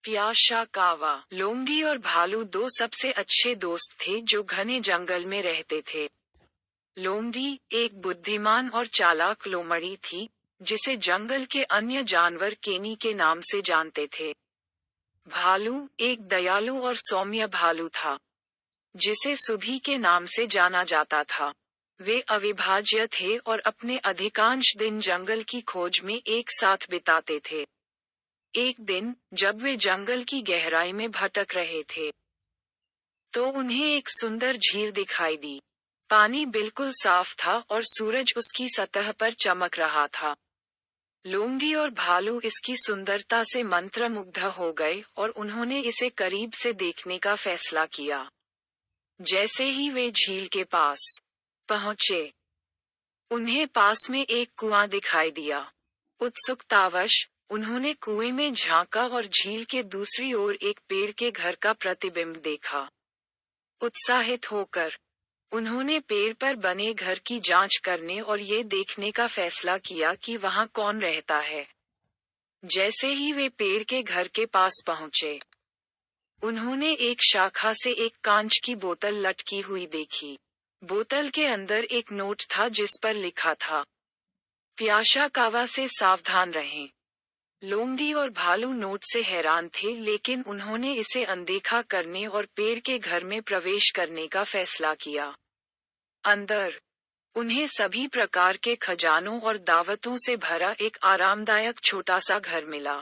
प्याशा कावा। लोमड़ी और भालू दो सबसे अच्छे दोस्त थे जो घने जंगल में रहते थे। लोमड़ी एक बुद्धिमान और चालाक लोमड़ी थी, जिसे जंगल के अन्य जानवर केनी के नाम से जानते थे। भालू एक दयालु और सौम्य भालू था, जिसे सुभी के नाम से जाना जाता था। वे अविभाज्य थे और अपने अधिकांश दिन जंगल की खोज में एक साथ बिताते थे। एक दिन, जब वे जंगल की गहराई में भटक रहे थे, तो उन्हें एक सुंदर झील दिखाई दी। पानी बिल्कुल साफ था और सूरज उसकी सतह पर चमक रहा था। लोमड़ी और भालू इसकी सुंदरता से मंत्रमुग्ध हो गए और उन्होंने इसे करीब से देखने का फैसला किया। जैसे ही वे झील के पास पहुंचे, उन्हें पास में एक कुआं दिखाई दिया। उत्सुकतावश उन्होंने कुएं में झांका और झील के दूसरी ओर एक पेड़ के घर का प्रतिबिंब देखा। उत्साहित होकर उन्होंने पेड़ पर बने घर की जांच करने और ये देखने का फैसला किया कि वहां कौन रहता है। जैसे ही वे पेड़ के घर के पास पहुंचे, उन्होंने एक शाखा से एक कांच की बोतल लटकी हुई देखी। बोतल के अंदर एक नोट था जिस पर लिखा था, प्याशा कावा से सावधान रहें। लोमड़ी और भालू नोट से हैरान थे, लेकिन उन्होंने इसे अनदेखा करने और पेड़ के घर में प्रवेश करने का फैसला किया। अंदर उन्हें सभी प्रकार के खजानों और दावतों से भरा एक आरामदायक छोटा सा घर मिला।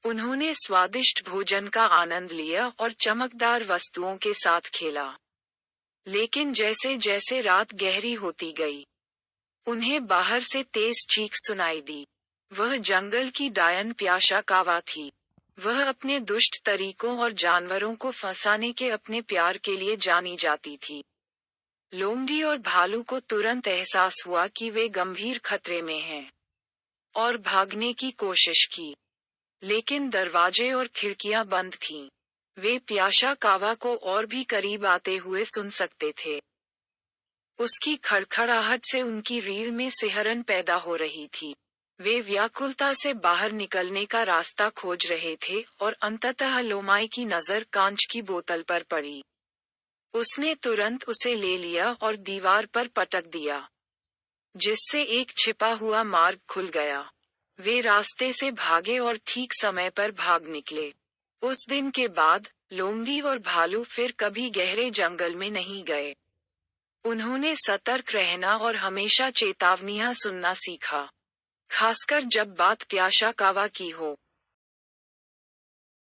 उन्होंने स्वादिष्ट भोजन का आनंद लिया और चमकदार वस्तुओं के साथ खेला। लेकिन जैसे जैसे रात गहरी होती गई, उन्हें बाहर से तेज चीख सुनाई दी। वह जंगल की डायन प्याशा कावा थी। वह अपने दुष्ट तरीकों और जानवरों को फंसाने के अपने प्यार के लिए जानी जाती थी। लोमड़ी और भालू को तुरंत एहसास हुआ कि वे गंभीर खतरे में हैं, और भागने की कोशिश की, लेकिन दरवाजे और खिड़कियां बंद थीं। वे प्याशा कावा को और भी करीब आते हुए सुन सकते थे। उसकी खड़खड़ाहट से उनकी रीढ़ में सिहरन पैदा हो रही थी। वे व्याकुलता से बाहर निकलने का रास्ता खोज रहे थे और अंततः लोमाई की नजर कांच की बोतल पर पड़ी। उसने तुरंत उसे ले लिया और दीवार पर पटक दिया, जिससे एक छिपा हुआ मार्ग खुल गया। वे रास्ते से भागे और ठीक समय पर भाग निकले। उस दिन के बाद लोमड़ी और भालू फिर कभी गहरे जंगल में नहीं गए। उन्होंने सतर्क रहना और हमेशा चेतावनियां सुनना सीखा, खासकर जब बात प्याशा कावा की हो।